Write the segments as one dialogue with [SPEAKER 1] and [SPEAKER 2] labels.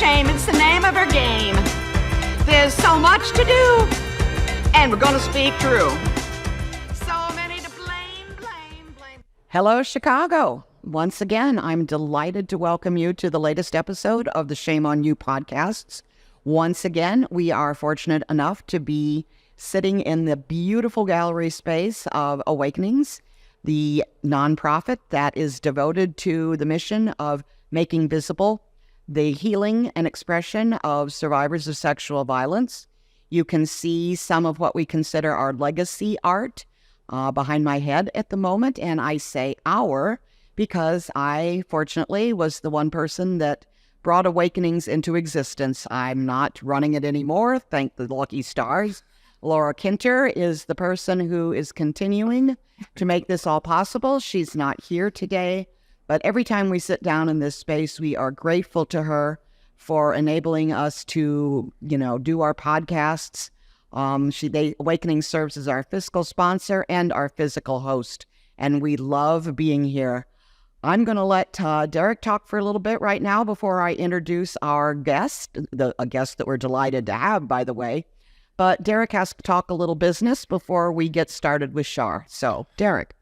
[SPEAKER 1] shame, it's the name of her game. There's so much to do, and we're gonna speak true. So many to blame. Hello, Chicago. Once again, I'm delighted to welcome you to the latest episode of the Shame on You podcasts. Once again, we are fortunate enough to be sitting in the beautiful gallery space of Awakenings, the nonprofit that is devoted to the mission of making visible the healing and expression of survivors of sexual violence. You can see some of what we consider our legacy art behind my head at the moment, and I say our because I, fortunately, was the one person that brought Awakenings into existence. I'm not running it anymore, thank the lucky stars. Laura Kinter is the person who is continuing to make this all possible. She's not here today, but every time we sit down in this space, we are grateful to her for enabling us to, do our podcasts. Awakening serves as our fiscal sponsor and our physical host, and we love being here. I'm going to let Derek talk for a little bit right now before I introduce our guest, a guest that we're delighted to have, by the way. But Derek has to talk a little business before we get started with Char. So, Derek.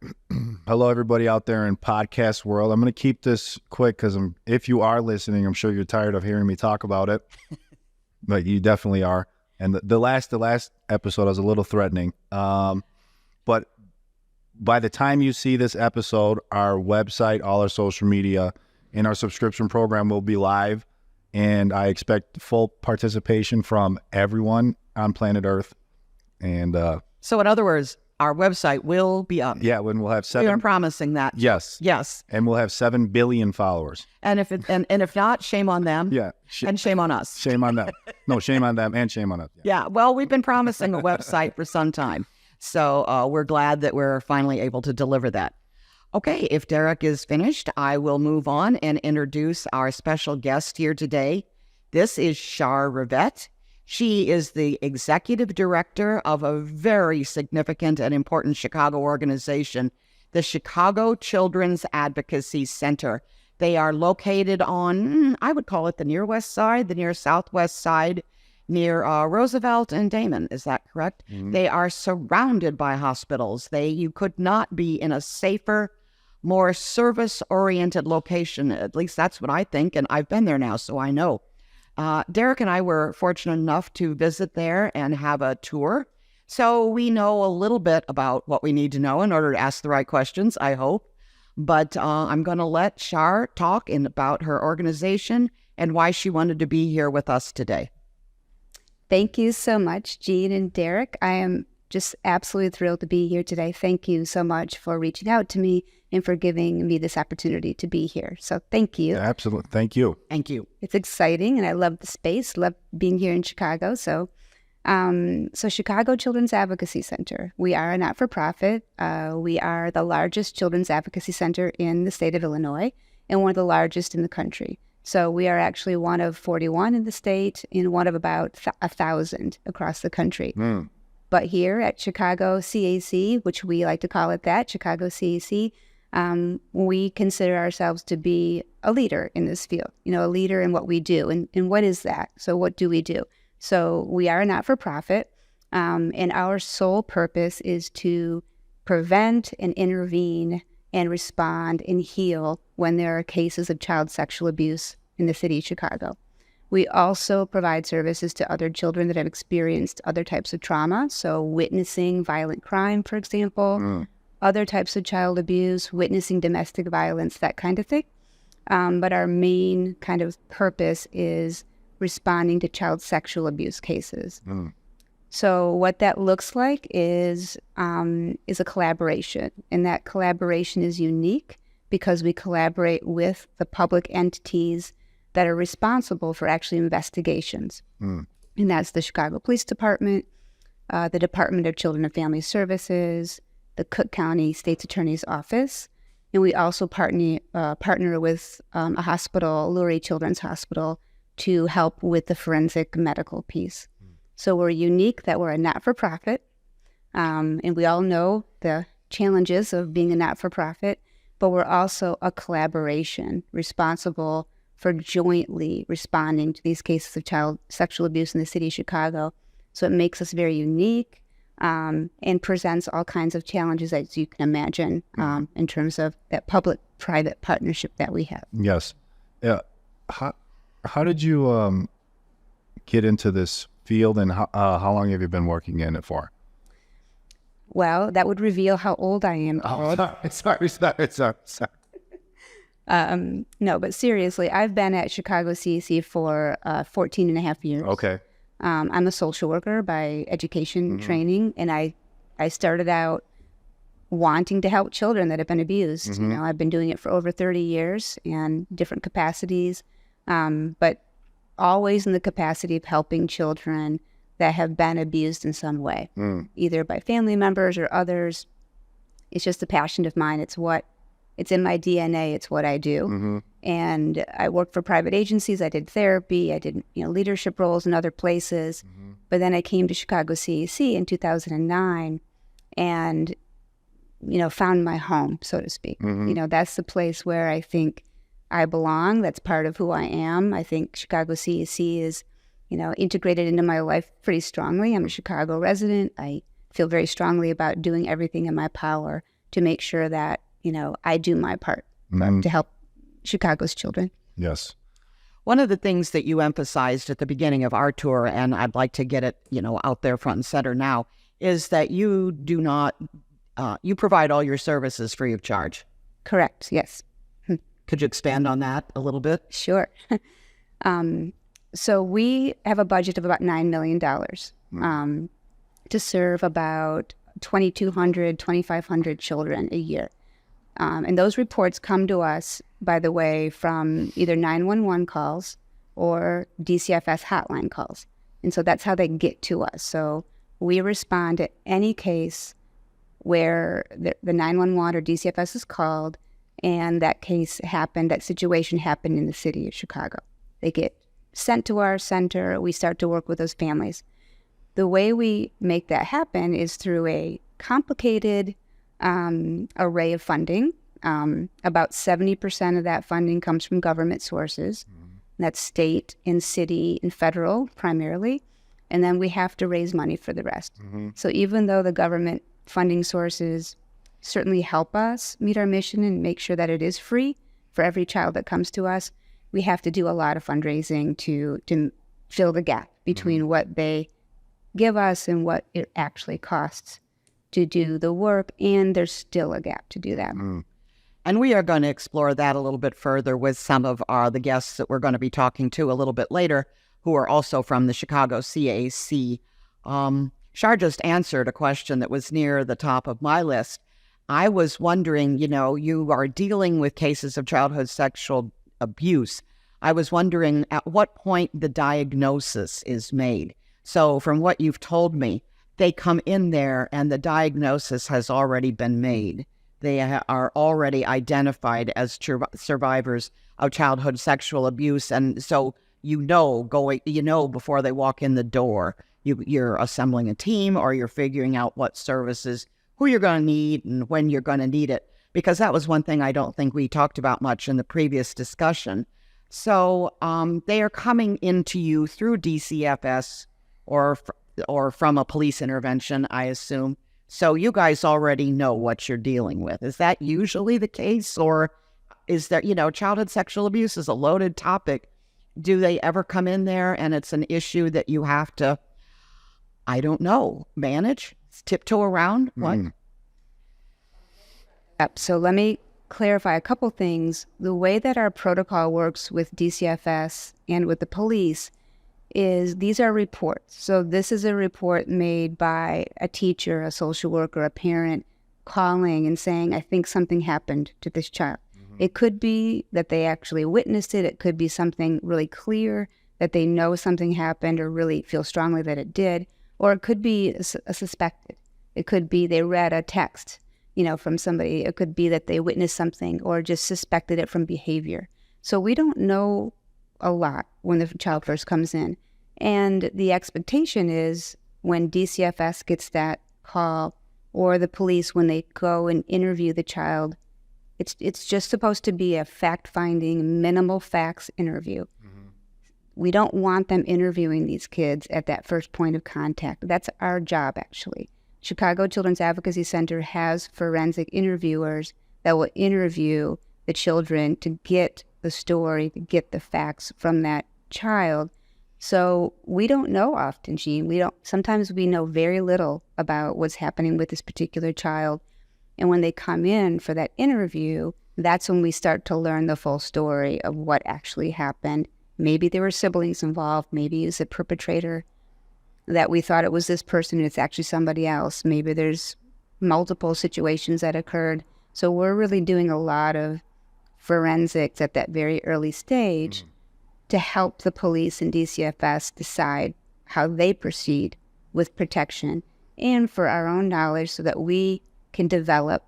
[SPEAKER 2] Hello, everybody out there in podcast world. I'm going to keep this quick because if you are listening, I'm sure you're tired of hearing me talk about it. But you definitely are. And the last episode was a little threatening. But by the time you see this episode, our website, all our social media, and our subscription program will be live. And I expect full participation from everyone on planet Earth. And
[SPEAKER 1] so in other words, our website will be up.
[SPEAKER 2] Yeah, when we'll have 7.
[SPEAKER 1] We are promising that.
[SPEAKER 2] Yes. And we'll have 7 billion followers.
[SPEAKER 1] And if not, shame on them.
[SPEAKER 2] Yeah.
[SPEAKER 1] And shame on us.
[SPEAKER 2] Shame on them. No, shame on them and shame on us.
[SPEAKER 1] Yeah. Well, we've been promising a website for some time. So we're glad that we're finally able to deliver that. Okay, if Derek is finished, I will move on and introduce our special guest here today. This is Char Rivette. She is the executive director of a very significant and important Chicago organization, the Chicago Children's Advocacy Center. They are located on, I would call it the near west side, the near southwest side, near Roosevelt and Damon. Is that correct? Mm-hmm. They are surrounded by hospitals. You could not be in a safer, more service-oriented location. At least that's what I think, and I've been there now, so I know. Derek and I were fortunate enough to visit there and have a tour, so we know a little bit about what we need to know in order to ask the right questions, I hope. But I'm going to let Char talk about her organization and why she wanted to be here with us today.
[SPEAKER 3] Thank you so much, Jean and Derek. I am just absolutely thrilled to be here today. Thank you so much for reaching out to me and for giving me this opportunity to be here. So thank you.
[SPEAKER 2] Yeah, absolutely. Thank you.
[SPEAKER 1] Thank you.
[SPEAKER 3] It's exciting, and I love the space, love being here in Chicago. So Chicago Children's Advocacy Center. We are a not-for-profit. We are the largest children's advocacy center in the state of Illinois and one of the largest in the country. So we are actually one of 41 in the state and one of about 1,000 across the country. But here at Chicago CAC, which we like to call it that, Chicago CAC, we consider ourselves to be a leader in this field, a leader in what we do. And what is that? So what do we do? So we are a not-for-profit, and our sole purpose is to prevent and intervene and respond and heal when there are cases of child sexual abuse in the city of Chicago. We also provide services to other children that have experienced other types of trauma, so witnessing violent crime, for example, other types of child abuse, witnessing domestic violence, that kind of thing. But our main kind of purpose is responding to child sexual abuse cases. So what that looks like is a collaboration, and that collaboration is unique because we collaborate with the public entities that are responsible for actually investigations. And that's the Chicago Police Department, the Department of Children and Family Services, the Cook County State's Attorney's Office, and we also partner with a hospital, Lurie Children's Hospital, to help with the forensic medical piece. So we're unique that we're a not-for-profit, and we all know the challenges of being a not-for-profit, but we're also a collaboration responsible for jointly responding to these cases of child sexual abuse in the city of Chicago. So it makes us very unique and presents all kinds of challenges, as you can imagine, in terms of that public-private partnership that we have.
[SPEAKER 2] Yes. Yeah. How did you get into this field, and how long have you been working in it for?
[SPEAKER 3] Well, that would reveal how old I am.
[SPEAKER 2] Oh, sorry.
[SPEAKER 3] No, but seriously, I've been at Chicago CAC for 14 and a half years.
[SPEAKER 2] Okay.
[SPEAKER 3] I'm a social worker by education training, and I started out wanting to help children that have been abused. You know, I've been doing it for over 30 years in different capacities, but always in the capacity of helping children that have been abused in some way, either by family members or others. It's just a passion of mine. It's in my DNA. It's what I do. And I worked for private agencies. I did therapy. I did, leadership roles in other places. But then I came to Chicago CAC in 2009 and, found my home, so to speak. That's the place where I think I belong. That's part of who I am. I think Chicago CAC is, integrated into my life pretty strongly. I'm a Chicago resident. I feel very strongly about doing everything in my power to make sure that, I do my part to help Chicago's children.
[SPEAKER 2] Yes.
[SPEAKER 1] One of the things that you emphasized at the beginning of our tour, and I'd like to get it, out there front and center now, is that you do not, you provide all your services free of charge.
[SPEAKER 3] Correct. Yes.
[SPEAKER 1] Could you expand on that a little bit?
[SPEAKER 3] Sure. So we have a budget of about $9 million to serve about 2,200, 2,500 children a year. And those reports come to us, by the way, from either 911 calls or DCFS hotline calls. And so that's how they get to us. So we respond to any case where the 911 or DCFS is called and that situation happened in the city of Chicago. They get sent to our center. We start to work with those families. The way we make that happen is through a complicated array of funding. About 70% of that funding comes from government sources. That's state and city and federal primarily. And then we have to raise money for the rest. So even though the government funding sources certainly help us meet our mission and make sure that it is free for every child that comes to us, we have to do a lot of fundraising to fill the gap between what they give us and what it actually costs to do the work, and there's still a gap to do that.
[SPEAKER 1] And we are going to explore that a little bit further with some of the guests that we're going to be talking to a little bit later, who are also from the Chicago CAC. Char just answered a question that was near the top of my list. I was wondering, you are dealing with cases of childhood sexual abuse. I was wondering at what point the diagnosis is made. So from what you've told me, they come in there and the diagnosis has already been made. They are already identified as survivors of childhood sexual abuse. And so before they walk in the door, you're assembling a team or you're figuring out what services, who you're going to need and when you're going to need it. Because that was one thing I don't think we talked about much in the previous discussion. So they are coming into you through DCFS or from a police intervention, I assume. So you guys already know what you're dealing with. Is that usually the case? Or is there, childhood sexual abuse is a loaded topic. Do they ever come in there and it's an issue that you have to, I don't know, manage, tiptoe around? What?
[SPEAKER 3] Yep. So let me clarify a couple things. The way that our protocol works with DCFS and with the police is these are reports. So this is a report made by a teacher, a social worker, a parent calling and saying, I think something happened to this child. It could be that they actually witnessed it. It could be something really clear that they know something happened or really feel strongly that it did. Or it could be a suspected. It could be they read a text, from somebody. It could be that they witnessed something or just suspected it from behavior. So we don't know a lot when the child first comes in. And the expectation is when DCFS gets that call or the police, when they go and interview the child, It's just supposed to be a fact-finding, minimal facts interview. We don't want them interviewing these kids at that first point of contact. That's our job, actually. Chicago Children's Advocacy Center has forensic interviewers that will interview the children to get the story, to get the facts from that child. So we don't know often, Jean. Sometimes we know very little about what's happening with this particular child. And when they come in for that interview, that's when we start to learn the full story of what actually happened. Maybe there were siblings involved. Maybe it's a perpetrator that we thought it was this person and it's actually somebody else. Maybe there's multiple situations that occurred. So we're really doing a lot of forensics at that very early stage to help the police and DCFS decide how they proceed with protection and for our own knowledge so that we can develop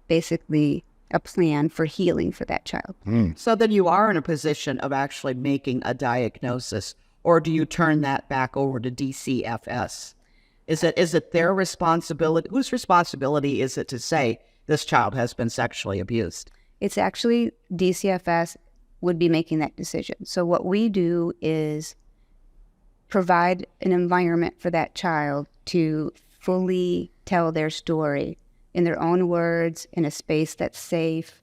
[SPEAKER 3] basically a plan for healing for that child.
[SPEAKER 1] So then you are in a position of actually making a diagnosis, or do you turn that back over to DCFS? Is it their responsibility? Whose responsibility is it to say this child has been sexually abused?
[SPEAKER 3] It's actually DCFS would be making that decision. So what we do is provide an environment for that child to fully tell their story in their own words, in a space that's safe,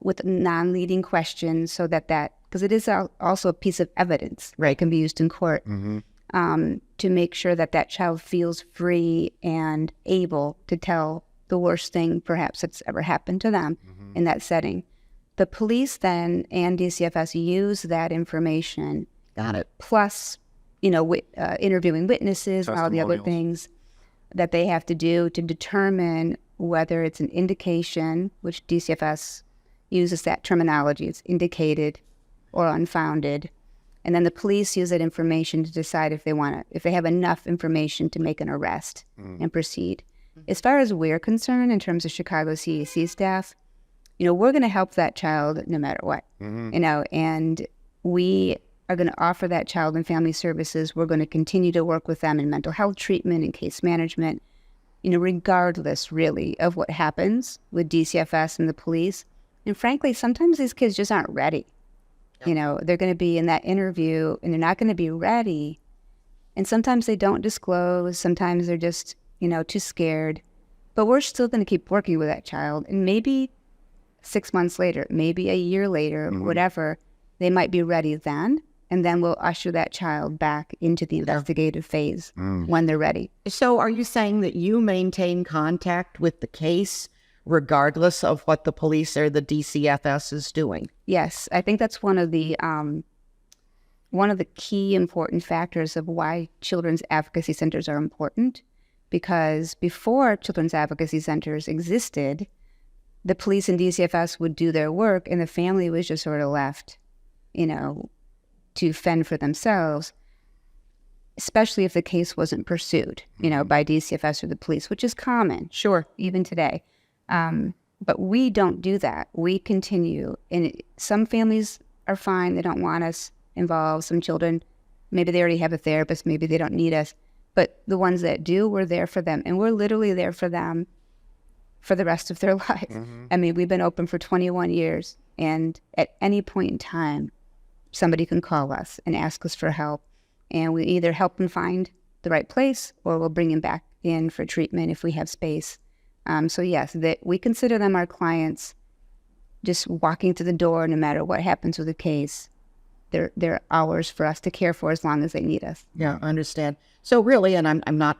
[SPEAKER 3] with non-leading questions, so that because it is also a piece of evidence, right, can be used in court, to make sure that that child feels free and able to tell the worst thing perhaps that's ever happened to them in that setting. The police then and DCFS use that information.
[SPEAKER 1] Got it.
[SPEAKER 3] Plus, interviewing witnesses and all the other things that they have to do to determine whether it's an indication, which DCFS uses that terminology, it's indicated or unfounded. And then the police use that information to decide if they have enough information to make an arrest and proceed. As far as we're concerned, in terms of Chicago CAC staff, we're going to help that child no matter what, and we are going to offer that child and family services. We're going to continue to work with them in mental health treatment and case management, regardless really of what happens with DCFS and the police. And frankly, sometimes these kids just aren't ready. They're going to be in that interview and they're not going to be ready. And sometimes they don't disclose. Sometimes they're just, too scared. But we're still going to keep working with that child. And maybe 6 months later, maybe a year later, whatever, they might be ready then. And then we'll usher that child back into the investigative phase when they're ready.
[SPEAKER 1] So are you saying that you maintain contact with the case regardless of what the police or the DCFS is doing?
[SPEAKER 3] Yes, I think that's one of the key important factors of why children's advocacy centers are important. Because before children's advocacy centers existed, the police and DCFS would do their work and the family was just sort of left, to fend for themselves, especially if the case wasn't pursued, by DCFS or the police, which is common, sure, even today. But we don't do that. We continue. And some families are fine. They don't want us involved. Some children, maybe they already have a therapist. Maybe they don't need us. But the ones that do, we're there for them. And we're literally there for them for the rest of their life. I mean, we've been open for 21 years. And at any point in time, somebody can call us and ask us for help. And we either help them find the right place or we'll bring them back in for treatment if we have space. So yes, we consider them our clients, just walking to the door no matter what happens with the case. They're ours for us to care for as long as they need us.
[SPEAKER 1] Yeah, I understand. So really, and I'm not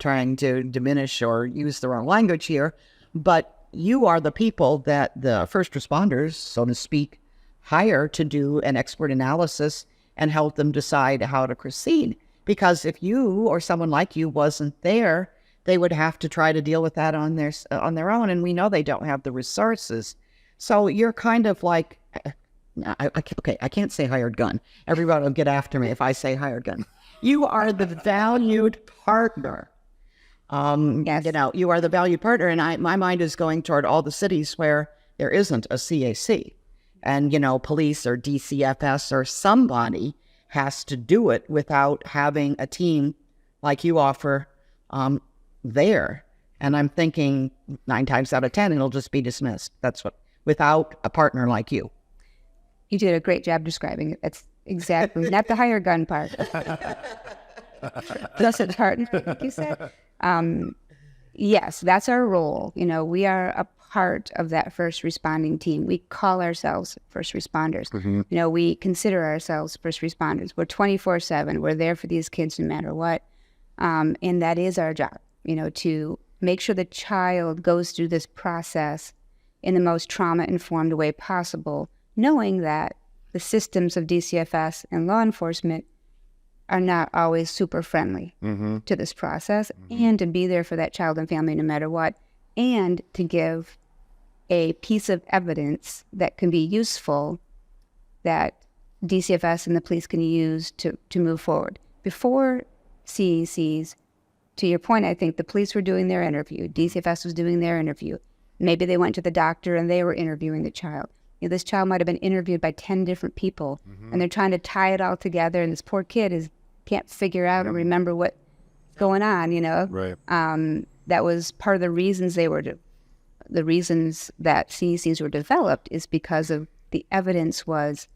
[SPEAKER 1] trying to diminish or use the wrong language here, but you are the people that the first responders, so to speak, hire to do an expert analysis and help them decide how to proceed. Because if you or someone like you wasn't there, they would have to try to deal with that on their own, and we know they don't have the resources. So you're kind of like, I can't say hired gun. Everybody will get after me if I say hired gun. You are the valued partner.
[SPEAKER 3] Yes.
[SPEAKER 1] You are the valued partner, and my mind is going toward all the cities where there isn't a CAC. And, police or DCFS or somebody has to do it without having a team like you offer there. And I'm thinking 9 times out of 10, it'll just be dismissed. That's what, without a partner like you.
[SPEAKER 3] You did a great job describing it. That's exactly, not the hire gun part. That's the partner, like you said. Yes, that's our role. You know, we are a part of that first responding team. We call ourselves first responders. You know, we consider ourselves first responders. We're 24/7. We're there for these kids no matter what. And that is our job, you know, to make sure the child goes through this process in the most trauma-informed way possible, knowing that the systems of DCFS and law enforcement are not always super friendly to this process, and to be there for that child and family no matter what, and to give a piece of evidence that can be useful that DCFS and the police can use to move forward. Before CECs, to your point, I think the police were doing their interview, DCFS was doing their interview. Maybe they went to the doctor and they were interviewing the child. You know, this child might have been interviewed by 10 different people, and they're trying to tie it all together, and this poor kid can't figure out or remember what's going on, you know?
[SPEAKER 2] Right.
[SPEAKER 3] That was part of the reasons the reasons that CECs were developed is because of the evidence was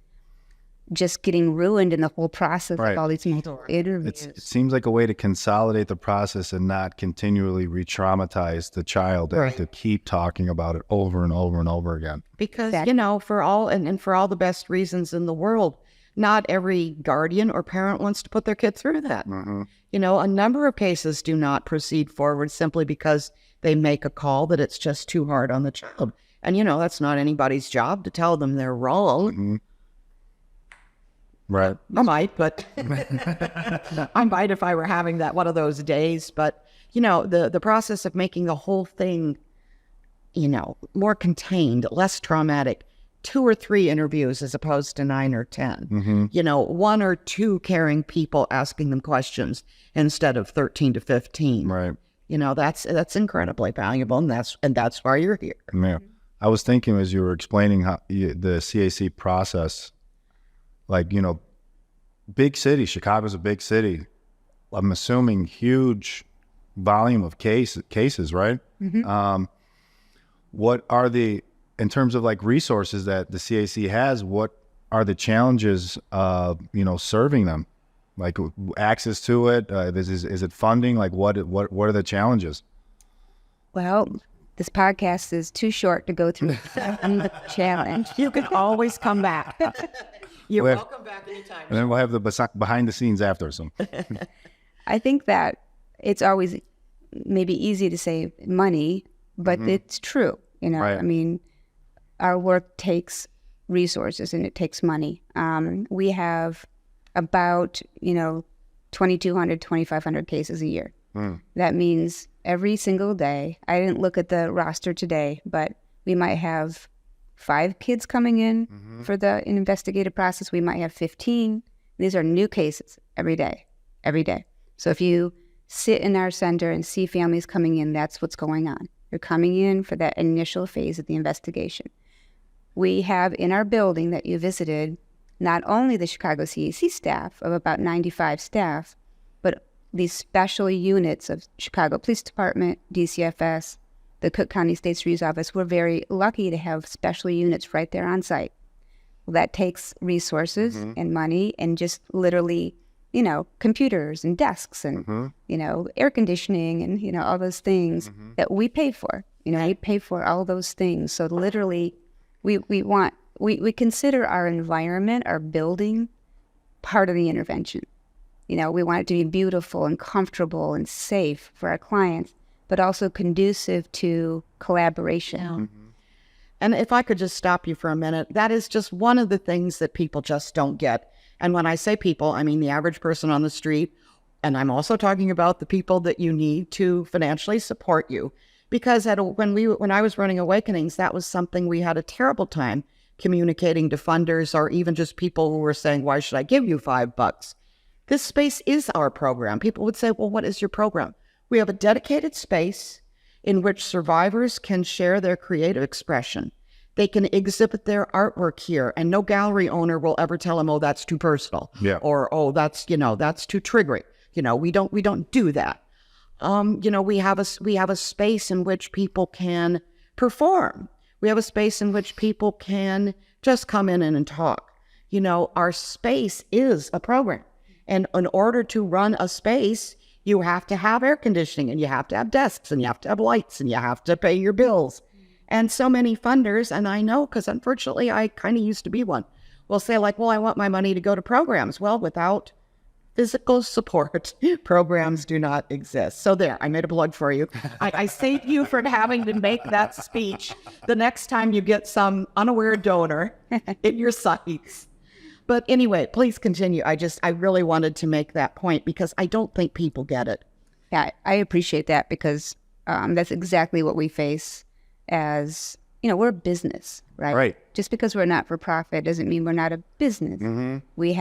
[SPEAKER 3] just getting ruined in the whole process of all these multiple interviews.
[SPEAKER 2] It seems like a way to consolidate the process and not continually re-traumatize the child and to keep talking about it over and over and over again.
[SPEAKER 1] Because, you know, for all and for all the best reasons in the world, not every guardian or parent wants to put their kid through that. You know, a number of cases do not proceed forward simply because they make a call that it's just too hard on the child. And, you know, that's not anybody's job to tell them they're wrong.
[SPEAKER 2] Right.
[SPEAKER 1] I might, but I might if I were having one of those days. But, you know, the process of making the whole thing, you know, more contained, less traumatic, 2 or 3 interviews as opposed to 9 or 10. You know, 1 or 2 caring people asking them questions instead of 13 to 15.
[SPEAKER 2] Right.
[SPEAKER 1] You know, that's incredibly valuable, and that's why you're here.
[SPEAKER 2] Yeah. I was thinking as you were explaining how the CAC process, like, you know, big city, Chicago's a big city. I'm assuming huge volume of cases, right? What are in terms of like resources that the CAC has, what are the challenges of, you know, serving them? Like access to it? Is it funding? Like what are the challenges?
[SPEAKER 3] Well, this podcast is too short to go through the challenge.
[SPEAKER 1] You can always come back. You're welcome back anytime.
[SPEAKER 2] And then we'll have the behind the scenes after. So
[SPEAKER 3] I think that it's always maybe easy to say money, but it's true. You know, I mean, our work takes resources and it takes money. We have about, you know, 2,200, 2,500 cases a year. That means every single day, I didn't look at the roster today, but we might have 5 kids coming in for the investigative process. We might have 15. These are new cases every day. So if you sit in our center and see families coming in, that's what's going on. They're coming in for that initial phase of the investigation. We have in our building that you visited, not only the Chicago CAC staff of about 95 staff, but these special units of Chicago Police Department, DCFS, the Cook County State's Attorney's Office. We're very lucky to have special units right there on site. Well, that takes resources and money and just literally, you know, computers and desks and, you know, air conditioning and, you know, all those things that we pay for. You know, we pay for all those things. So literally we consider our environment, our building, part of the intervention. You know, we want it to be beautiful and comfortable and safe for our clients, but also conducive to collaboration.
[SPEAKER 1] And if I could just stop you for a minute, that is just one of the things that people just don't get. And when I say people, I mean the average person on the street. And I'm also talking about the people that you need to financially support you. Because when I was running Awakenings, that was something we had a terrible time communicating to funders or even just people who were saying, why should I give you $5? This space is our program. People would say, well, what is your program? We have a dedicated space in which survivors can share their creative expression. They can exhibit their artwork here, and no gallery owner will ever tell them, oh, that's too personal. Or, oh, that's too triggering. You know, we don't do that. we have a space in which people can perform. We have a space in which people can just come in and talk. Our space is a program. And in order to run a space, you have to have air conditioning, and you have to have desks, and you have to have lights, and you have to pay your bills. And so many funders, and I know because unfortunately I kind of used to be one, will say like, well, I want my money to go to programs. Well, without physical support, programs do not exist. So there, I made a plug for you. I saved you from having to make that speech the next time you get some unaware donor in your sights. But anyway, please continue. I really wanted to make that point because I don't think people get it.
[SPEAKER 3] Yeah, I appreciate that because that's exactly what we face as, we're a business, right?
[SPEAKER 2] Right.
[SPEAKER 3] Just because we're not for profit doesn't mean we're not a business. We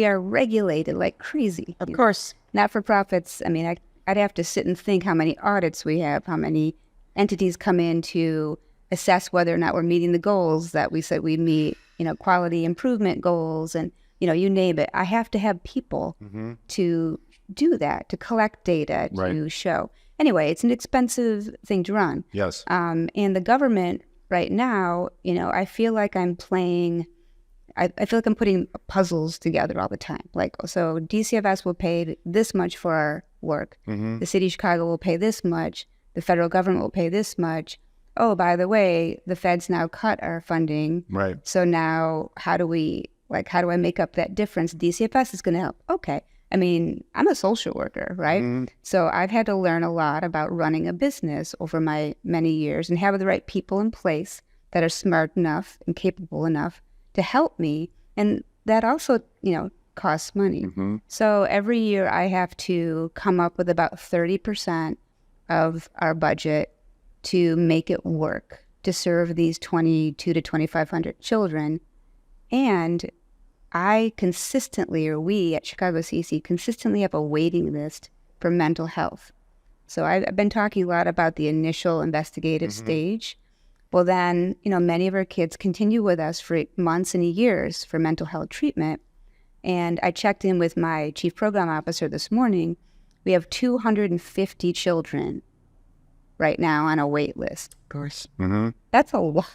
[SPEAKER 3] are regulated like crazy.
[SPEAKER 1] Of course.
[SPEAKER 3] Not for profits. I mean, I'd have to sit and think how many audits we have, how many entities come in to assess whether or not we're meeting the goals that we said we'd meet, quality improvement goals and, you name it. I have to have people to do that, to collect data, to show. Anyway, it's an expensive thing to run.
[SPEAKER 2] Yes.
[SPEAKER 3] And the government right now, I feel like I'm playing, I feel like I'm putting puzzles together all the time. Like, so DCFS will pay this much for our work. The city of Chicago will pay this much. The federal government will pay this much. Oh, by the way, the feds now cut our funding.
[SPEAKER 2] Right.
[SPEAKER 3] So now how do I make up that difference? DCFS is going to help. Okay. I mean, I'm a social worker, right? So I've had to learn a lot about running a business over my many years and have the right people in place that are smart enough and capable enough to help me. And that also, costs money. So every year I have to come up with about 30% of our budget to make it work, to serve these 2,200 to 2,500 children. And I consistently, or we at Chicago CC, consistently have a waiting list for mental health. So I've been talking a lot about the initial investigative stage. Well, then, many of our kids continue with us for months and years for mental health treatment. And I checked in with my chief program officer this morning. We have 250 children right now on a wait list.
[SPEAKER 1] Of course.
[SPEAKER 3] That's a lot.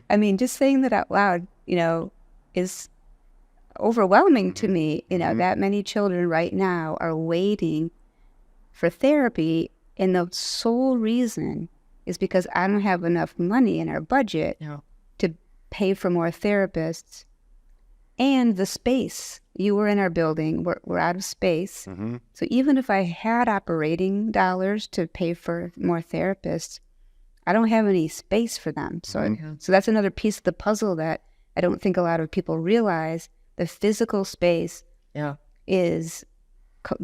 [SPEAKER 3] I mean, just saying that out loud, is overwhelming to me. That many children right now are waiting for therapy, and the sole reason is because I don't have enough money in our budget to pay for more therapists and the space. You were in our building. We're out of space. So even if I had operating dollars to pay for more therapists, I don't have any space for them. So that's another piece of the puzzle that I don't think a lot of people realize. The physical space is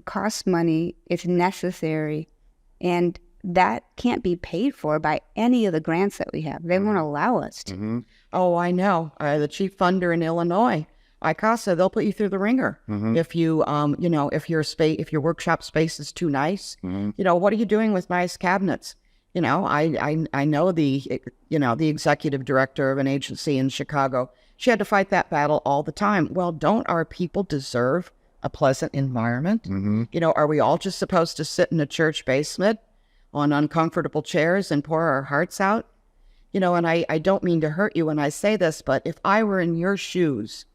[SPEAKER 3] costs money. It's necessary. And that can't be paid for by any of the grants that we have. They won't allow us to.
[SPEAKER 1] Oh, I know. The chief funder in Illinois, ICASA, they'll put you through the ringer if you, if your workshop space is too nice. What are you doing with nice cabinets? I know the executive director of an agency in Chicago. She had to fight that battle all the time. Well, don't our people deserve a pleasant environment? Are we all just supposed to sit in a church basement on uncomfortable chairs and pour our hearts out? And I don't mean to hurt you when I say this, but if I were in your shoes,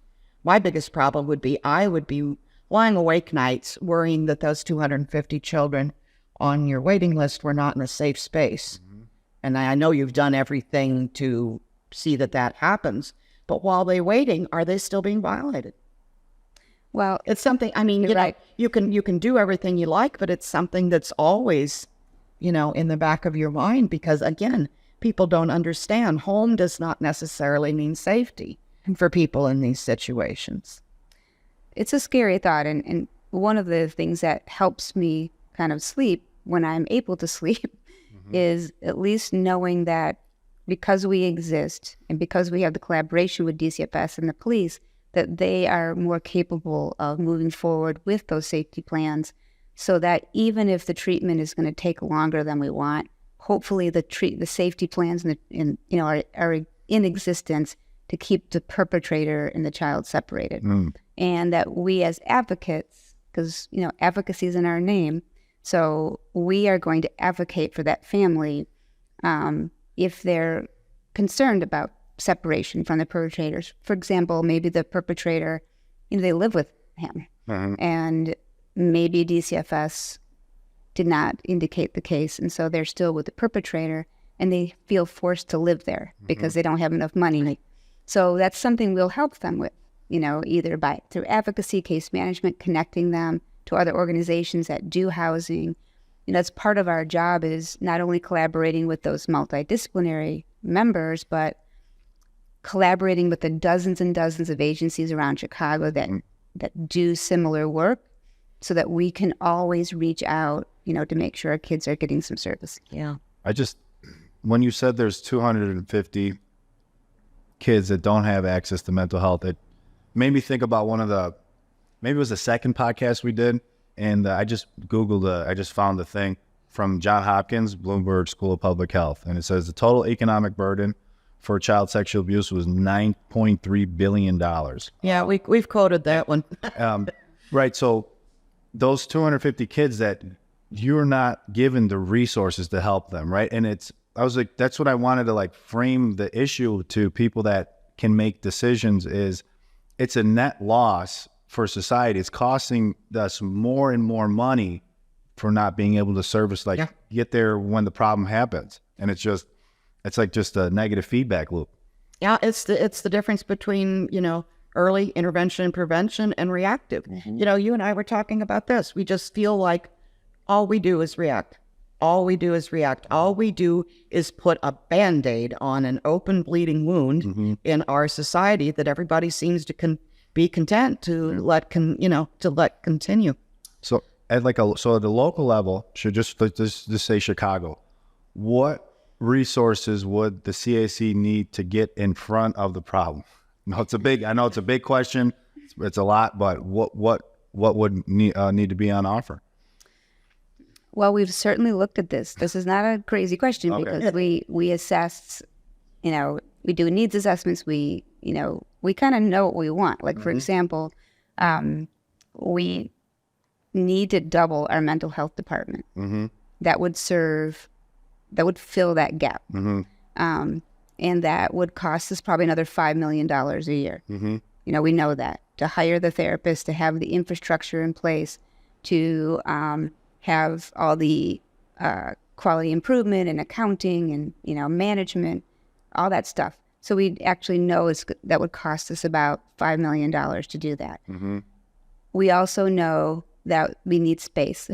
[SPEAKER 1] my biggest problem would be I would be lying awake nights worrying that those 250 children on your waiting list were not in a safe space. And I know you've done everything to see that happens, but while they're waiting, are they still being violated?
[SPEAKER 3] Well,
[SPEAKER 1] it's something, you can do everything you like, but it's something that's always, in the back of your mind, because again, people don't understand. Home does not necessarily mean safety for people in these situations.
[SPEAKER 3] It's a scary thought. And one of the things that helps me kind of sleep when I'm able to sleep is at least knowing that because we exist and because we have the collaboration with DCFS and the police, that they are more capable of moving forward with those safety plans, so that even if the treatment is going to take longer than we want, hopefully the safety plans are in existence to keep the perpetrator and the child separated. And that we as advocates, because advocacy is in our name, So we are going to advocate for that family if they're concerned about separation from the perpetrators. For example, maybe the perpetrator, they live with him, and maybe DCFS did not indicate the case, and so they're still with the perpetrator, and they feel forced to live there because they don't have enough money. So that's something we'll help them with, either through advocacy, case management, connecting them to other organizations that do housing. That's part of our job, is not only collaborating with those multidisciplinary members, but collaborating with the dozens and dozens of agencies around Chicago that do similar work, so that we can always reach out, to make sure our kids are getting some service.
[SPEAKER 1] Yeah.
[SPEAKER 2] When you said there's 250 kids that don't have access to mental health, it made me think about maybe it was the second podcast we did, and I just Googled, I just found the thing from Johns Hopkins, Bloomberg School of Public Health, and it says the total economic burden for child sexual abuse was $9.3 billion.
[SPEAKER 1] Yeah, we've quoted that one.
[SPEAKER 2] Right, so those 250 kids that you're not given the resources to help them, right? And I was like, that's what I wanted to frame the issue to people that can make decisions, is it's a net loss for society. It's costing us more and more money for not being able to service, get there when the problem happens. And it's just a negative feedback loop.
[SPEAKER 1] Yeah, it's the difference between, early intervention and prevention and reactive. You and I were talking about this. We just feel like all we do is react. All we do is react. All we do is put a Band-Aid on an open bleeding wound in our society that everybody seems to be content to let continue. So
[SPEAKER 2] at the local level, should just say Chicago, what resources would the CAC need to get in front of the problem? I know it's a big question. It's a lot, but what would need to be on offer?
[SPEAKER 3] Well, we've certainly looked at this. This is not a crazy question, because we assess, we do needs assessments. We kind of know what we want. For example, we need to double our mental health department. That would fill that gap. And that would cost us probably another $5 million a year. We know that, to hire the therapists, to have the infrastructure in place, to have all the quality improvement and accounting and, management, all that stuff. So we actually know that would cost us about $5 million to do that. We also know that we need space.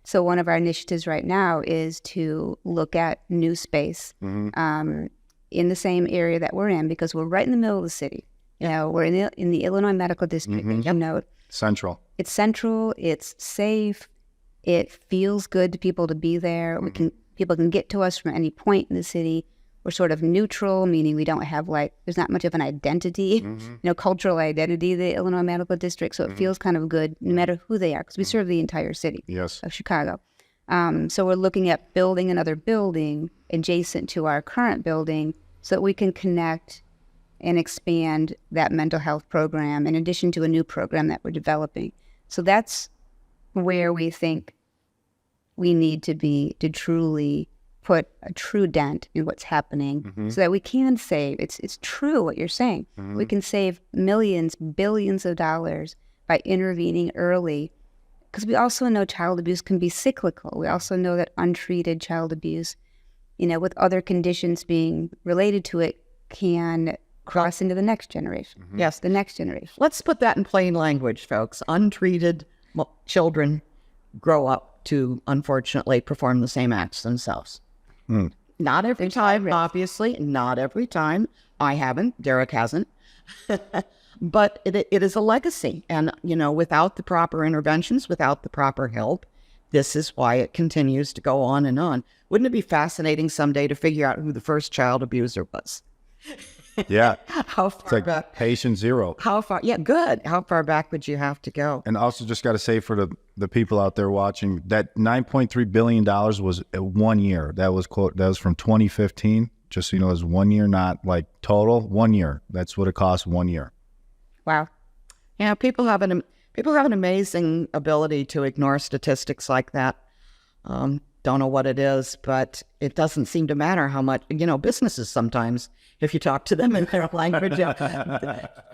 [SPEAKER 3] So one of our initiatives right now is to look at new space in the same area that we're in, because we're right in the middle of the city. We're in the Illinois Medical District.
[SPEAKER 2] Central.
[SPEAKER 3] It's central. It's safe. It feels good to people to be there. People can get to us from any point in the city. We're sort of neutral, meaning we don't have there's not much of an identity, cultural identity, the Illinois Medical District. So it feels kind of good no matter who they are, because we serve the entire city of Chicago. So we're looking at building another building adjacent to our current building so that we can connect and expand that mental health program in addition to a new program that we're developing. So that's where we think we need to be to truly put a true dent in what's happening, so that we can save. It's true what you're saying. We can save millions, billions of dollars by intervening early, because we also know child abuse can be cyclical. We also know that untreated child abuse, with other conditions being related to it, can cross into the next generation. Yes, the next generation.
[SPEAKER 1] Let's put that in plain language, folks. Untreated children grow up to, unfortunately, perform the same acts themselves. Not every time, obviously. Not every time. I haven't. Derek hasn't. But it is a legacy. And, without the proper interventions, without the proper help, this is why it continues to go on and on. Wouldn't it be fascinating someday to figure out who the first child abuser was?
[SPEAKER 2] Yeah.
[SPEAKER 1] How far back?
[SPEAKER 2] Patient zero.
[SPEAKER 1] How far? Yeah, good. How far back would you have to go?
[SPEAKER 2] And also just got to say for the people out there watching, that $9.3 billion was 1 year. That was from 2015. Just so you know, it was 1 year, not total. 1 year. That's what it cost 1 year.
[SPEAKER 3] Wow.
[SPEAKER 1] Yeah, people have an amazing ability to ignore statistics like that. Don't know what it is, but it doesn't seem to matter how much, businesses sometimes, if you talk to them in their language,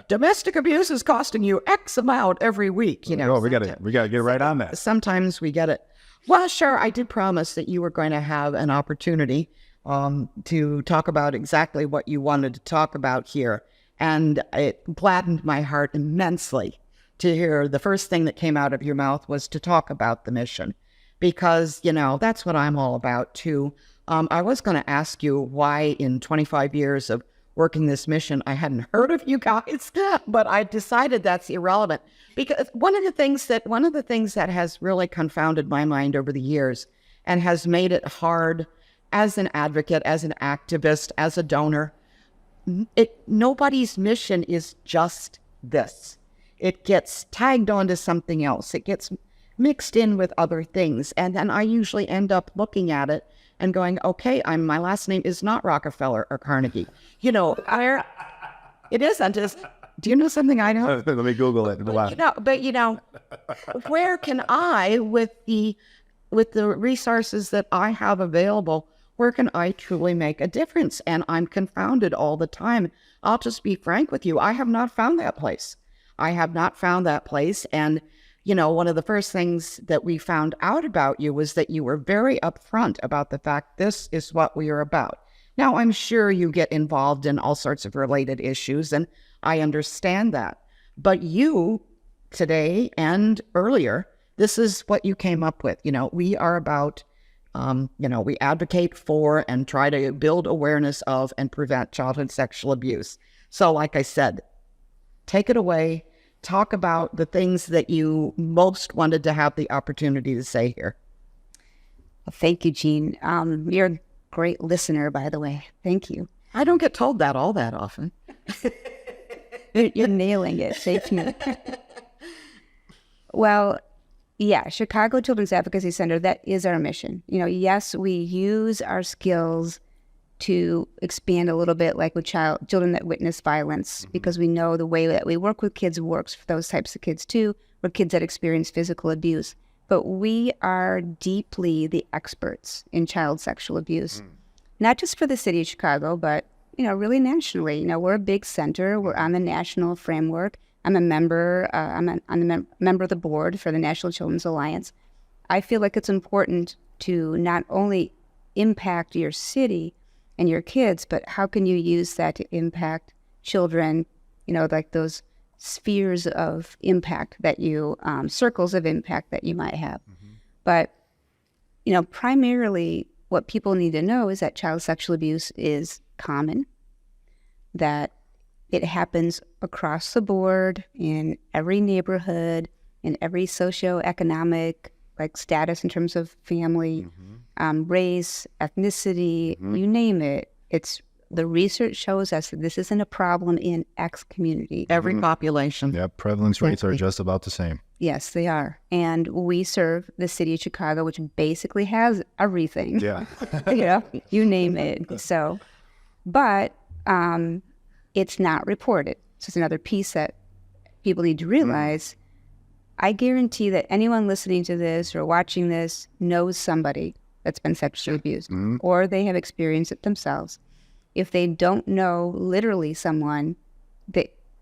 [SPEAKER 1] domestic abuse is costing you X amount every week,
[SPEAKER 2] Oh, we got to get right on that.
[SPEAKER 1] Sometimes we get it. Well, sure, I did promise that you were going to have an opportunity to talk about exactly what you wanted to talk about here. And it gladdened my heart immensely to hear the first thing that came out of your mouth was to talk about the mission. Because, that's what I'm all about, too. I was going to ask you why in 25 years of working this mission, I hadn't heard of you guys, but I decided that's irrelevant. Because one of the things that has really confounded my mind over the years and has made it hard as an advocate, as an activist, as a donor, nobody's mission is just this. It gets tagged onto something else. It gets mixed in with other things. And then I usually end up looking at it and going, okay, my last name is not Rockefeller or Carnegie. It isn't. Do you know something I know?
[SPEAKER 2] Let me Google it.
[SPEAKER 1] Where can I, with the resources that I have available, where can I truly make a difference? And I'm confounded all the time. I'll just be frank with you. I have not found that place. And one of the first things that we found out about you was that you were very upfront about the fact this is what we are about. Now, I'm sure you get involved in all sorts of related issues, and I understand that. But you, today and earlier, this is what you came up with. We are about, we advocate for and try to build awareness of and prevent childhood sexual abuse. So like I said, take it away. Talk about the things that you most wanted to have the opportunity to say here.
[SPEAKER 3] Well, thank you, Jean. You're a great listener, by the way. Thank you.
[SPEAKER 1] I don't get told that all that often.
[SPEAKER 3] You're nailing it. Thank you. Well, yeah, Chicago Children's Advocacy Center, that is our mission. Yes, we use our skills to expand a little bit, like with children that witness violence, because we know the way that we work with kids works for those types of kids too, or kids that experience physical abuse. But we are deeply the experts in child sexual abuse, not just for the city of Chicago, but, really nationally. We're a big center. We're on the national framework. I'm a member. I'm a member of the board for the National Children's Alliance. I feel like it's important to not only impact your city and your kids, but how can you use that to impact children, like those spheres of impact that circles of impact that you might have. But, primarily what people need to know is that child sexual abuse is common, that it happens across the board in every neighborhood, in every socioeconomic status in terms of family, race, ethnicity, you name it. The research shows us that this isn't a problem in X community.
[SPEAKER 1] Every population.
[SPEAKER 2] Yeah, prevalence rates are just about the same.
[SPEAKER 3] Yes, they are. And we serve the city of Chicago, which basically has everything.
[SPEAKER 2] Yeah.
[SPEAKER 3] You name it. So, but it's not reported. So it's another piece that people need to realize. I guarantee that anyone listening to this or watching this knows somebody that's been sexually abused, or they have experienced it themselves. If they don't know literally someone,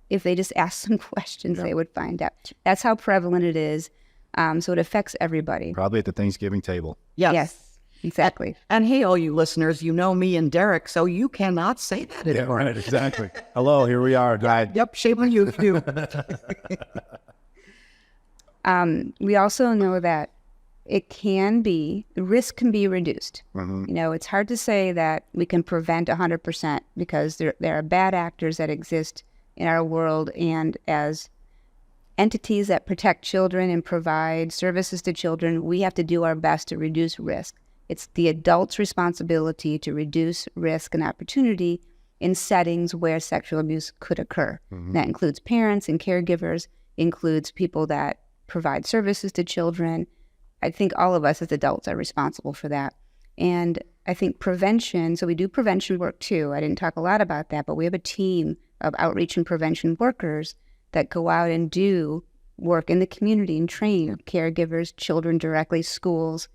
[SPEAKER 3] if they just ask some questions, they would find out. That's how prevalent it is. So it affects everybody.
[SPEAKER 2] Probably at the Thanksgiving table.
[SPEAKER 3] Yes, exactly.
[SPEAKER 1] And hey, all you listeners, you know me and Derek, so you cannot say that anymore.
[SPEAKER 2] Yeah, right, exactly. Hello, here we are.
[SPEAKER 1] Yep, shame on you.
[SPEAKER 3] We also know that the risk can be reduced. It's hard to say that we can prevent 100% because there are bad actors that exist in our world, and as entities that protect children and provide services to children, we have to do our best to reduce risk. It's the adult's responsibility to reduce risk and opportunity in settings where sexual abuse could occur. That includes parents and caregivers, includes people that provide services to children. I think all of us as adults are responsible for that. And I think prevention, so we do prevention work too. I didn't talk a lot about that, but we have a team of outreach and prevention workers that go out and do work in the community and train caregivers, children directly, schools.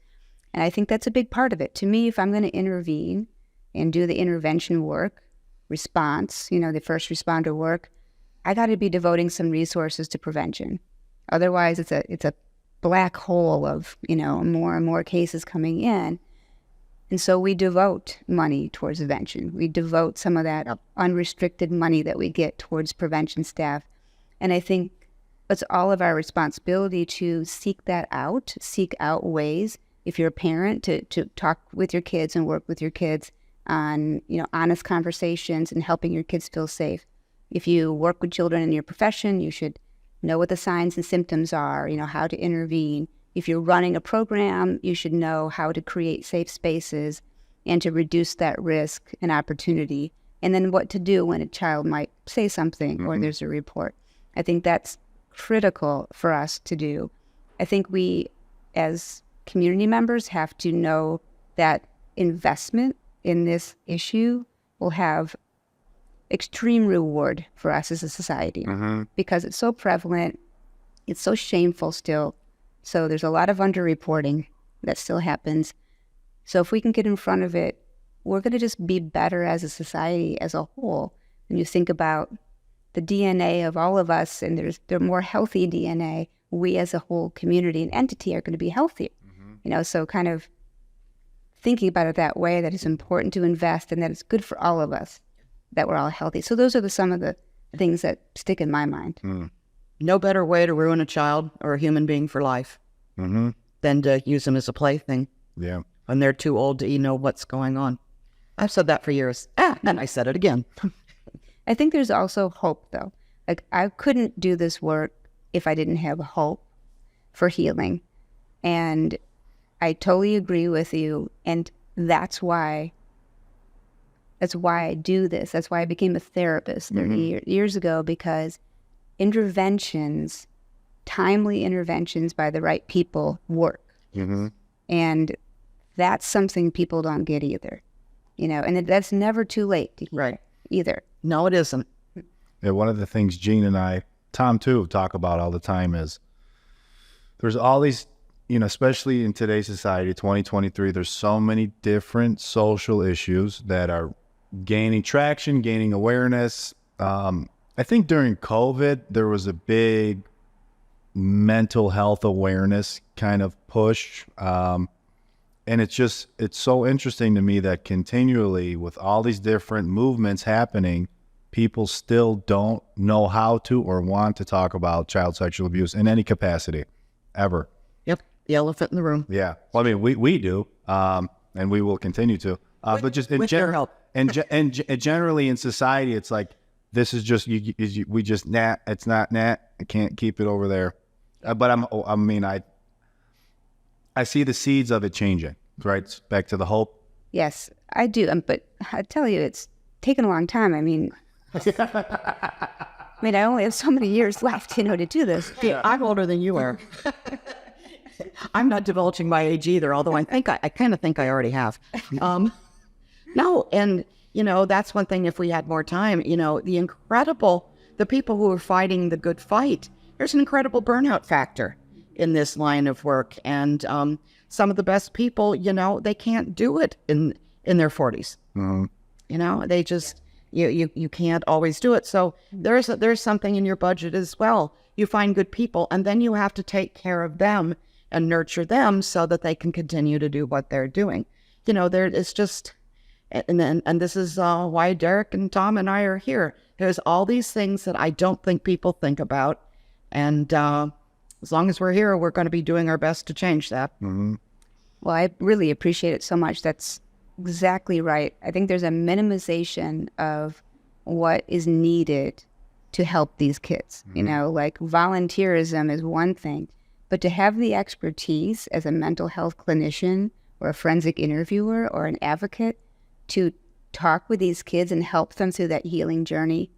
[SPEAKER 3] And I think that's a big part of it. To me, if I'm going to intervene and do the intervention work, response, the first responder work, I got to be devoting some resources to prevention. Otherwise, it's a black hole of, more and more cases coming in. And so we devote money towards prevention. We devote some of that unrestricted money that we get towards prevention staff. And I think it's all of our responsibility to seek that out, seek out ways, if you're a parent, to talk with your kids and work with your kids on, honest conversations and helping your kids feel safe. If you work with children in your profession, you should know what the signs and symptoms are, how to intervene. If you're running a program, you should know how to create safe spaces and to reduce that risk and opportunity, and then what to do when a child might say something or there's a report. I think that's critical for us to do. I think we, as community members, have to know that investment in this issue will have extreme reward for us as a society because it's so prevalent, it's so shameful still. So there's a lot of underreporting that still happens. So if we can get in front of it, we're going to just be better as a society as a whole. When you think about the DNA of all of us, and there's more healthy DNA, we as a whole community and entity are going to be healthier. So kind of thinking about it that way, that it's important to invest and that it's good for all of us, that we're all healthy. So those are some of the things that stick in my mind.
[SPEAKER 1] No better way to ruin a child or a human being for life than to use them as a plaything.
[SPEAKER 2] Yeah.
[SPEAKER 1] When they're too old to know what's going on. I've said that for years. And I said it again.
[SPEAKER 3] I think there's also hope, though. Like, I couldn't do this work if I didn't have hope for healing. And I totally agree with you. And that's why I do this. That's why I became a therapist 30 years ago, because interventions, timely interventions by the right people work. And that's something people don't get either. And that's never too late to heal either.
[SPEAKER 1] No, it isn't.
[SPEAKER 2] Yeah, one of the things Gene and I, Tom too, talk about all the time is there's all these, especially in today's society, 2023, there's so many different social issues that are gaining traction, gaining awareness. I think during COVID, there was a big mental health awareness kind of push. And it's so interesting to me that continually with all these different movements happening, people still don't know how to or want to talk about child sexual abuse in any capacity, ever.
[SPEAKER 1] Yep, the elephant in the room.
[SPEAKER 2] Yeah. Well, I mean, we do, and we will continue to. But just in
[SPEAKER 1] their help.
[SPEAKER 2] and generally in society, it's like, this is just, we just, it's not, I can't keep it over there. But I see the seeds of it changing, right? Back to the hope.
[SPEAKER 3] Yes, I do. But I tell you, it's taken a long time. I mean, I only have so many years left, to do this.
[SPEAKER 1] Yeah, I'm older than you are. I'm not divulging my age either, although I kind of think I already have. No, and, that's one thing if we had more time, the people who are fighting the good fight, there's an incredible burnout factor in this line of work. And some of the best people, they can't do it in their 40s. They just, you can't always do it. So there's something in your budget as well. You find good people, and then you have to take care of them and nurture them so that they can continue to do what they're doing. It's just, and this is why Derek and Tom and I are here. There's all these things that I don't think people think about. And as long as we're here, we're going to be doing our best to change that.
[SPEAKER 3] Well, I really appreciate it so much. That's exactly right. I think there's a minimization of what is needed to help these kids. Like volunteerism is one thing, but to have the expertise as a mental health clinician or a forensic interviewer or an advocate to talk with these kids and help them through that healing journey,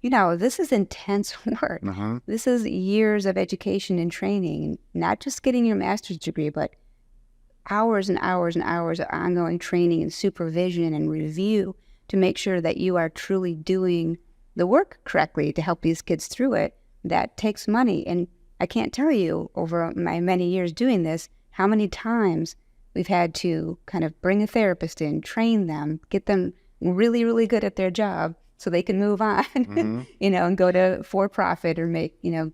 [SPEAKER 3] this is intense work. This is years of education and training, not just getting your master's degree, but hours and hours and hours of ongoing training and supervision and review to make sure that you are truly doing the work correctly to help these kids through it. That takes money. And I can't tell you over my many years doing this, how many times we've had to kind of bring a therapist in, train them, get them really, really good at their job so they can move on, and go to for-profit or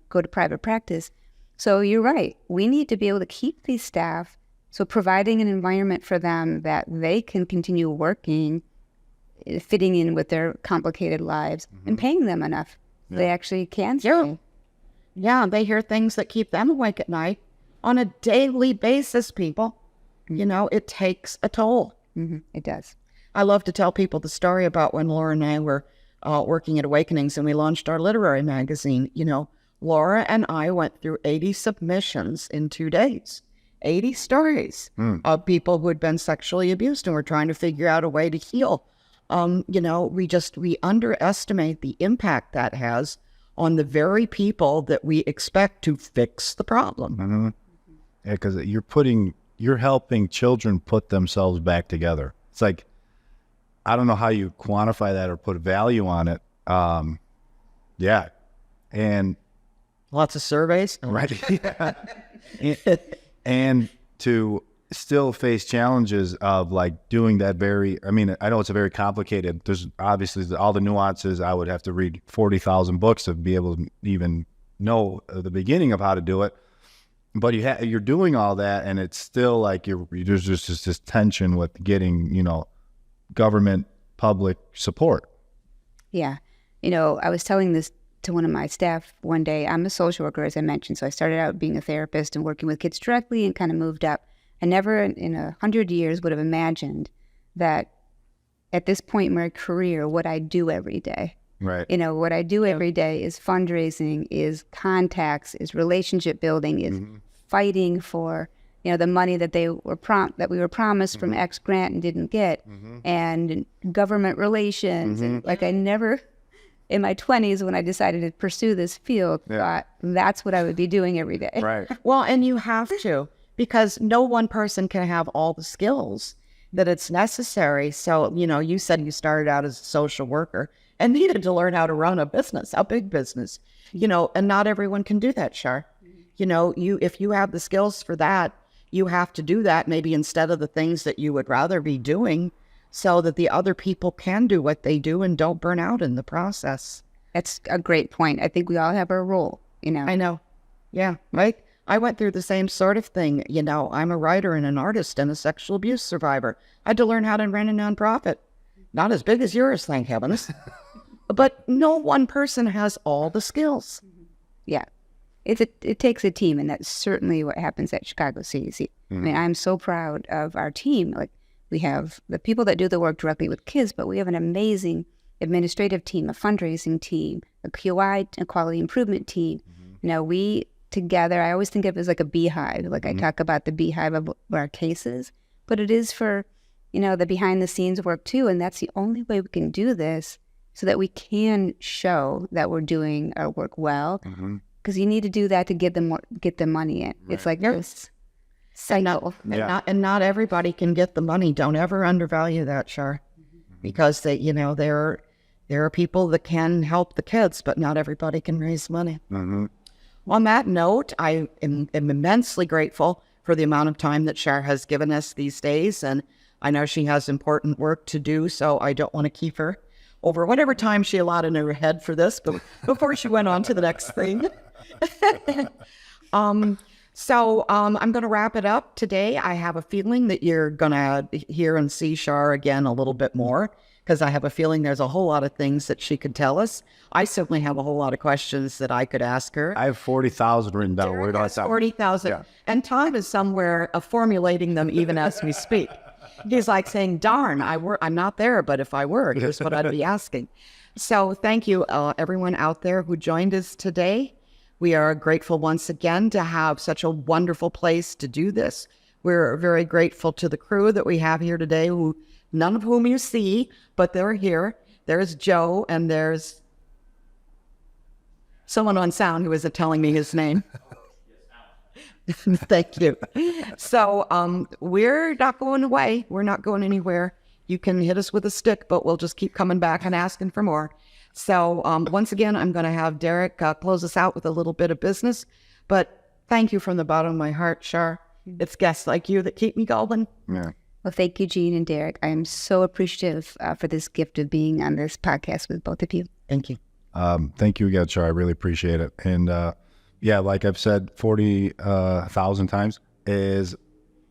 [SPEAKER 3] go to private practice. So you're right. We need to be able to keep these staff, so providing an environment for them that they can continue working, fitting in with their complicated lives, and paying them enough. Yeah. They actually can stay.
[SPEAKER 1] Yeah, they hear things that keep them awake at night on a daily basis, people. It takes a toll.
[SPEAKER 3] It does.
[SPEAKER 1] I love to tell people the story about when Laura and I were working at Awakenings and we launched our literary magazine. Laura and I went through 80 submissions in 2 days, 80 stories of people who had been sexually abused and were trying to figure out a way to heal. We underestimate the impact that has on the very people that we expect to fix the problem.
[SPEAKER 2] Yeah, because you're helping children put themselves back together. It's like, I don't know how you quantify that or put value on it. Yeah. And
[SPEAKER 1] lots of surveys.
[SPEAKER 2] Right. Yeah. and to still face challenges of like doing that I know it's a very complicated, there's obviously all the nuances. I would have to read 40,000 books to be able to even know the beginning of how to do it. But you're doing all that, and it's still like there's just this tension with getting, government, public support.
[SPEAKER 3] Yeah. I was telling this to one of my staff one day. I'm a social worker, as I mentioned. So I started out being a therapist and working with kids directly and kind of moved up. I never in 100 years would have imagined that at this point in my career, what I do every day.
[SPEAKER 2] Right.
[SPEAKER 3] What I do every day is fundraising, is contacts, is relationship building, is fighting for, the money that we were promised from X grant and didn't get, and government relations. And I never, in my 20s, when I decided to pursue this field, thought that's what I would be doing every day.
[SPEAKER 2] Right.
[SPEAKER 1] Well, and you have to, because no one person can have all the skills that it's necessary. So, you said you started out as a social worker and needed to learn how to run a business, a big business, and not everyone can do that, Char. If you have the skills for that, you have to do that maybe instead of the things that you would rather be doing, so that the other people can do what they do and don't burn out in the process.
[SPEAKER 3] That's a great point. I think we all have our role,
[SPEAKER 1] I know. Yeah, right? I went through the same sort of thing. I'm a writer and an artist and a sexual abuse survivor. I had to learn how to run a nonprofit. Not as big as yours, thank heavens. But no one person has all the skills.
[SPEAKER 3] Yeah. It takes a team, and that's certainly what happens at Chicago CDC. I mean, I'm so proud of our team. Like, we have the people that do the work directly with kids, but we have an amazing administrative team, a fundraising team, a QI, a quality improvement team. We together, I always think of it as like a beehive. Like, I talk about the beehive of our cases, but it is for, the behind the scenes work too. And that's the only way we can do this, so that we can show that we're doing our work well. Because you need to do that to get the money in. Right. It's like this cycle.
[SPEAKER 1] And not everybody can get the money. Don't ever undervalue that, Char. Because there are people that can help the kids, but not everybody can raise money. On that note, I am immensely grateful for the amount of time that Char has given us these days, and I know she has important work to do, so I don't want to keep her over whatever time she allowed in her head for this, but before she went on to the next thing. So I'm going to wrap it up today. I have a feeling that you're going to hear and see Char again a little bit more, because I have a feeling there's a whole lot of things that she could tell us. I certainly have a whole lot of questions that I could ask her.
[SPEAKER 2] I have 40,000 written down.
[SPEAKER 1] Derek has 40,000. Yeah. And Tom is somewhere formulating them even as we speak. He's like saying, darn, I'm not there, but if I were, here's what I'd be asking. So thank you, everyone out there who joined us today. We are grateful once again to have such a wonderful place to do this. We're very grateful to the crew that we have here today, none of whom you see, but they're here. There's Joe, and there's someone on sound who isn't telling me his name. Thank you. So we're not going away. We're not going anywhere. You can hit us with a stick, but we'll just keep coming back and asking for more. So once again, I'm going to have Derek close us out with a little bit of business. But thank you from the bottom of my heart, Char. It's guests like you that keep me going.
[SPEAKER 2] Yeah.
[SPEAKER 3] Well, thank you, Jean and Derek. I am so appreciative for this gift of being on this podcast with both of you.
[SPEAKER 1] Thank you.
[SPEAKER 2] Thank you again, Char. I really appreciate it. And yeah, like I've said 40,000 times, is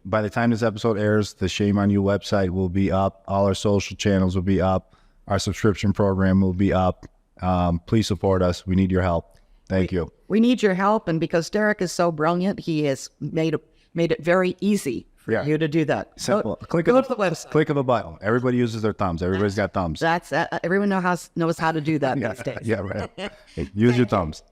[SPEAKER 2] by the time this episode airs, the Shame on You website will be up. All our social channels will be up. Our subscription program will be up. Please support us. We need your help. Thank you.
[SPEAKER 1] We need your help, and because Derek is so brilliant, he has made it very easy for you to do that.
[SPEAKER 2] Simple.
[SPEAKER 1] Go to the website.
[SPEAKER 2] Click of a button. Everybody uses their thumbs. Everybody's got thumbs.
[SPEAKER 1] That's everyone knows how to do that these days.
[SPEAKER 2] Yeah, right. Hey, use your thumbs.